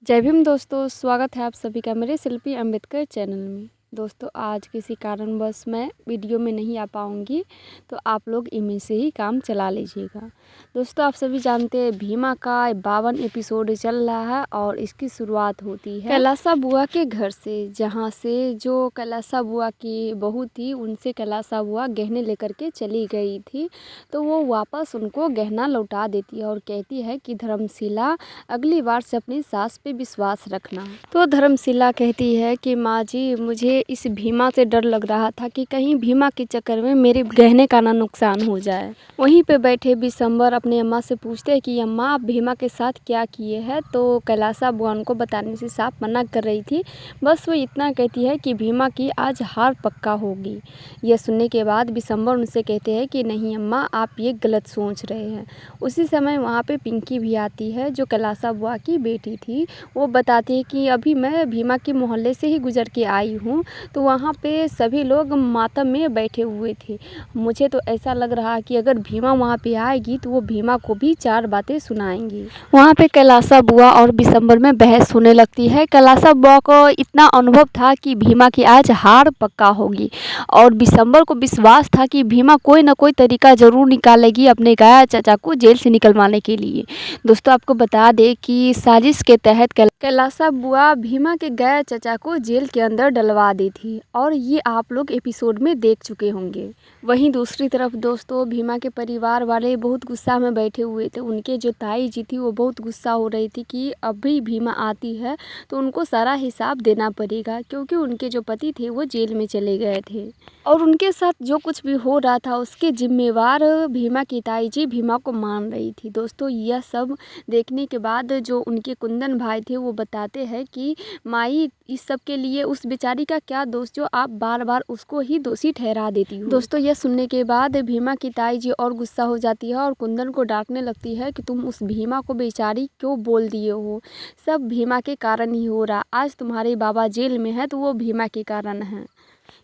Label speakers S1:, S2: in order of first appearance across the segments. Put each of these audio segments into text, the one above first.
S1: जय भीम दोस्तों, स्वागत है आप सभी का मेरे शिल्पी अम्बेडकर चैनल में। दोस्तों आज किसी कारणवश मैं वीडियो में नहीं आ पाऊँगी, तो आप लोग इमेज से ही काम चला लीजिएगा। दोस्तों आप सभी जानते हैं भीमा का 52 एपिसोड चल रहा है और इसकी शुरुआत होती है कैलासा बुआ के घर से, जहाँ से जो कैलासा बुआ की बहू थी उनसे कैलासा बुआ गहने लेकर के चली गई थी। तो वो वापस उनको गहना लौटा देती है और कहती है कि धर्मशिला अगली बार से अपनी सास पे विश्वास रखना। तो धर्मशिला कहती है कि माँ जी, मुझे इस भीमा से डर लग रहा था कि कहीं भीमा के चक्कर में मेरे गहने का ना नुकसान हो जाए। वहीं पे बैठे बिशंबर अपनी अम्मा से पूछते हैं कि अम्मा आप भीमा के साथ क्या किए हैं। तो कैलासा बुआ उनको बताने से साफ मना कर रही थी। बस वो इतना कहती है कि भीमा की आज हार पक्का होगी। यह सुनने के बाद बिशंबर उनसे कहते हैं कि नहीं अम्मा, आप ये गलत सोच रहे हैं। उसी समय वहाँ पे पिंकी भी आती है जो कैलासा बुआ की बेटी थी। वो बताती है कि अभी मैं भीमा के मोहल्ले से ही गुजर के आई हूँ, तो वहाँ पे सभी लोग मातम में बैठे हुए थे। मुझे तो ऐसा लग रहा कि अगर भीमा वहाँ पे आएगी तो वो भीमा को भी 4 बातें सुनाएंगी। वहाँ पे कैलासा बुआ और बिशंबर में बहस होने लगती है। कैलासा बुआ को इतना अनुभव था कि भीमा की आज हार पक्का होगी और बिशंबर को विश्वास था कि भीमा कोई ना कोई तरीका ज़रूर निकालेगी अपने गाया चाचा को जेल से निकलवाने के लिए। दोस्तों आपको बता दें कि साजिश के तहत कैलासा बुआ भीमा के गाया चाचा को जेल के अंदर डलवा दी थी और ये आप लोग एपिसोड में देख चुके होंगे। वहीं दूसरी तरफ दोस्तों भीमा के परिवार वाले बहुत गुस्सा में बैठे हुए थे। उनके जो ताई जी थी वो बहुत गुस्सा हो रही थी कि अभी भीमा आती है तो उनको सारा हिसाब देना पड़ेगा, क्योंकि उनके जो पति थे वो जेल में चले गए थे और उनके साथ जो कुछ भी हो रहा था उसके जिम्मेवार भीमा की ताई जी भीमा को मान रही थी। दोस्तों यह सब देखने के बाद जो उनके कुंदन भाई थे वो बताते हैं कि माई, इस सब के लिए उस बेचारी का क्या दोष जो आप बार बार उसको ही दोषी ठहरा देती हो। दोस्तों यह सुनने के बाद भीमा की ताई जी और गुस्सा हो जाती है और कुंदन को डांटने लगती है कि तुम उस भीमा को बेचारी क्यों बोल दिए हो, सब भीमा के कारण ही हो रहा। आज तुम्हारे बाबा जेल में है तो वो भीमा के कारण है।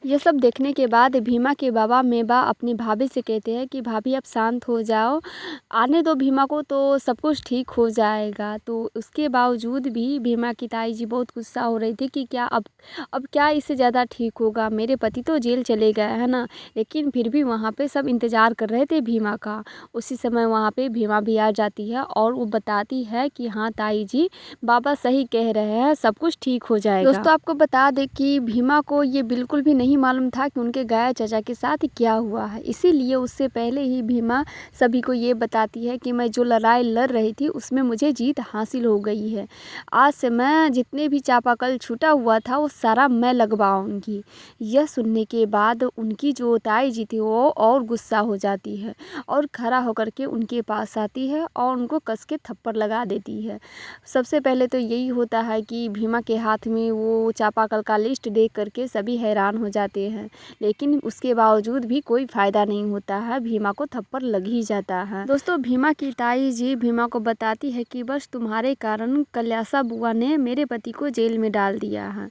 S1: यह सब देखने के बाद भीमा के बाबा मेवा अपनी भाभी से कहते हैं कि भाभी आप शांत हो जाओ, आने दो भीमा को तो सब कुछ ठीक हो जाएगा। तो उसके बावजूद भी भीमा की ताई जी बहुत गुस्सा हो रही थी कि क्या अब क्या इससे ज़्यादा ठीक होगा, मेरे पति तो जेल चले गए है ना। लेकिन फिर भी वहाँ पे सब इंतज़ार कर रहे थे भीमा का। उसी समय वहाँ पे भीमा भी आ जाती है और वो बताती है कि हाँ ताई जी, बाबा सही कह रहे हैं, सब कुछ ठीक हो जाएगा। दोस्तों आपको बता दें कि भीमा को ये बिल्कुल भी नहीं मालूम था कि उनके गाया चाचा के साथ क्या हुआ है। इसीलिए उससे पहले ही भीमा सभी को ये बताती है कि मैं जो लड़ाई लड़ रही थी उसमें मुझे जीत हासिल हो गई है। आज से मैं जितने भी चापाकल छूटा हुआ था वो सारा मैं लगवाऊंगी। यह सुनने के बाद उनकी जो ताई जी थी वो और गुस्सा हो जाती है और खड़ा होकर के उनके पास आती है और उनको कस के थप्पड़ लगा देती है। सबसे पहले तो यही होता है कि भीमा के हाथ में वो चापाकल का लिस्ट देख करके सभी हैरान हो जाते हैं, लेकिन उसके बावजूद भी कोई फ़ायदा नहीं होता है, भीमा को थप्पड़ लग ही जाता है। दोस्तों भीमा की ताई जी भीमा को बताती है कि बस तुम्हारे कारण कैलासा बुआ ने मेरे पति को जेल में डाल दिया है।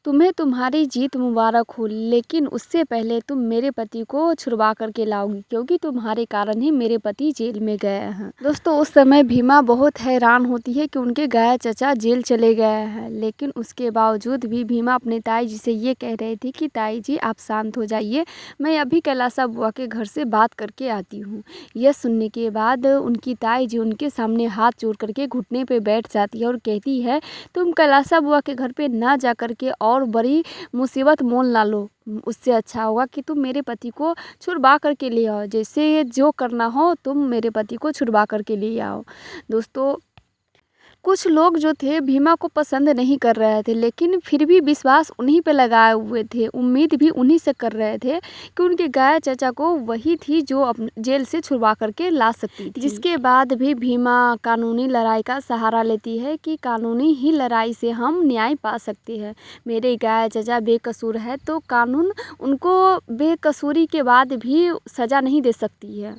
S1: तुम्हें तुम्हारी जीत मुबारक हो, लेकिन उससे पहले तुम मेरे पति को छुड़वा करके लाओगी, क्योंकि तुम्हारे कारण ही मेरे पति जेल में गए हैं। दोस्तों उस समय भीमा बहुत हैरान होती है कि उनके गाया चाचा जेल चले गए हैं, लेकिन उसके बावजूद भी भीमा अपने ताई जी से ये कह रही थी कि ताई जी आप शांत हो जाइए, मैं अभी कैलासा बुआ के घर से बात करके आती हूँ। यह सुनने के बाद उनकी ताई जी उनके सामने हाथ जोड़ करके घुटने पर बैठ जाती है और कहती है तुम कैलासा बुआ के घर पे ना जा करके और बड़ी मुसीबत मोल ना लो, उससे अच्छा होगा कि तुम मेरे पति को छुड़वा करके ले आओ। जैसे जो करना हो तुम मेरे पति को छुड़वा करके ले आओ। दोस्तों कुछ लोग जो थे भीमा को पसंद नहीं कर रहे थे, लेकिन फिर भी विश्वास उन्हीं पे लगाए हुए थे, उम्मीद भी उन्हीं से कर रहे थे कि उनके गाया चाचा को वही थी जो जेल से छुड़वा करके ला सकती थी। जिसके बाद भी भीमा कानूनी लड़ाई का सहारा लेती है कि कानूनी ही लड़ाई से हम न्याय पा सकते हैं। मेरे गाया चाचा बेकसूर है तो कानून उनको बेकसूरी के बाद भी सज़ा नहीं दे सकती है।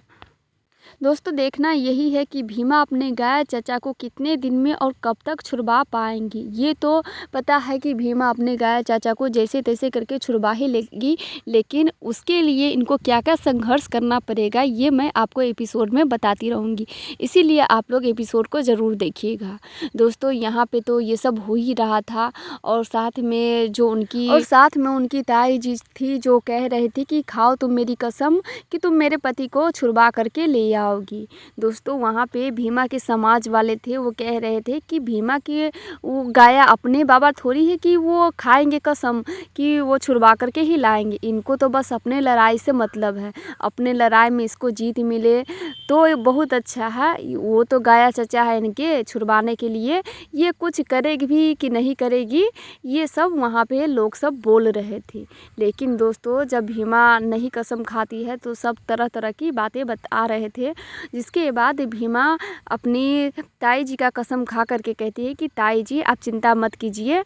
S1: दोस्तों देखना यही है कि भीमा अपने गाय चाचा को कितने दिन में और कब तक छुड़वा पाएंगी। ये तो पता है कि भीमा अपने गाय चाचा को जैसे तैसे करके छुड़वा ही लेगी, लेकिन उसके लिए इनको क्या क्या संघर्ष करना पड़ेगा ये मैं आपको एपिसोड में बताती रहूँगी, इसीलिए आप लोग एपिसोड को ज़रूर देखिएगा। दोस्तों यहाँ पे तो ये सब हो ही रहा था और साथ में उनकी ताई जी थी जो कह रही थी कि खाओ तुम मेरी कसम कि तुम मेरे पति को छुड़वा करके ले आओगी। दोस्तों वहाँ पे भीमा के समाज वाले थे, वो कह रहे थे कि भीमा की वो गाया अपने बाबा थोड़ी है कि वो खाएंगे कसम कि वो छुड़वा करके ही लाएंगे। इनको तो बस अपने लड़ाई से मतलब है, अपने लड़ाई में इसको जीत मिले तो ये बहुत अच्छा है। वो तो गाया चचा है इनके छुड़वाने के लिए, ये कुछ करेगी भी कि नहीं करेगी ये सब वहाँ पे लोग सब बोल रहे थे। लेकिन दोस्तों जब भीमा नहीं कसम खाती है तो सब तरह तरह की बातें बता रहे थे, जिसके बाद भीमा अपनी ताई जी का कसम खा करके कहती है कि ताई जी आप चिंता मत कीजिए,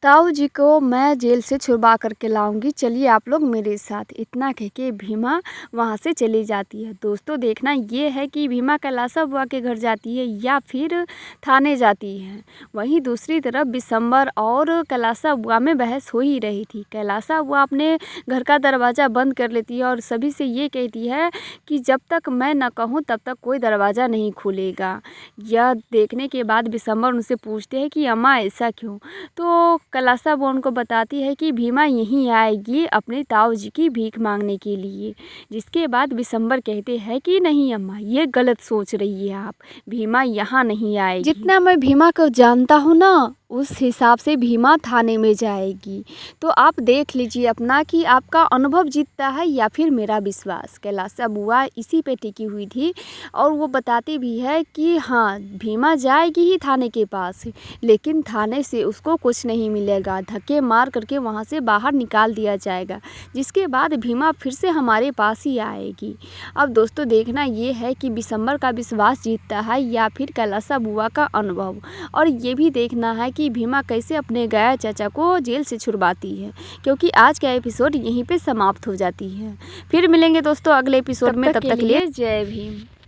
S1: ताऊ जी को मैं जेल से छुड़वा करके लाऊंगी, चलिए आप लोग मेरे साथ। इतना कह के भीमा वहाँ से चली जाती है। दोस्तों देखना ये है कि भीमा कैलाशा बुआ के घर जाती है या फिर थाने जाती है। वहीं दूसरी तरफ बिशंबर और कैलाशा बुआ में बहस हो ही रही थी। कैलाशा बुआ अपने घर का दरवाज़ा बंद कर लेती है और सभी से ये कहती है कि जब तक मैं न कहूँ तब तक कोई दरवाज़ा नहीं खुलेगा। यह देखने के बाद बिशंबर उनसे पूछते हैं कि अम्मा ऐसा क्यों, तो कैलाशा बुआ उनको बताती है कि भीमा यहीं आएगी अपने ताऊ जी की भीख मांगने के लिए। जिसके बाद बिशंबर कहते हैं कि नहीं अम्मा ये गलत सोच रही है आप, भीमा यहाँ नहीं आएगी। जितना मैं भीमा को जानता हूँ ना उस हिसाब से भीमा थाने में जाएगी। तो आप देख लीजिए अपना कि आपका अनुभव जीतता है या फिर मेरा विश्वास। कैलाशा बुआ इसी पे टिकी हुई थी और वो बताती भी है कि हाँ भीमा जाएगी ही थाने के पास, लेकिन थाने से उसको कुछ नहीं मिलेगा, धक्के मार करके वहाँ से बाहर निकाल दिया जाएगा, जिसके बाद भीमा फिर से हमारे पास ही आएगी। अब दोस्तों देखना ये है कि बिशंबर का विश्वास जीतता है या फिर कैलाशा बुआ का अनुभव, और ये भी देखना है कि भीमा कैसे अपने गाया चाचा को जेल से छुड़वाती है, क्योंकि आज का एपिसोड यहीं पे समाप्त हो जाती है। फिर मिलेंगे दोस्तों अगले एपिसोड में, तब तक के लिए जय भीम।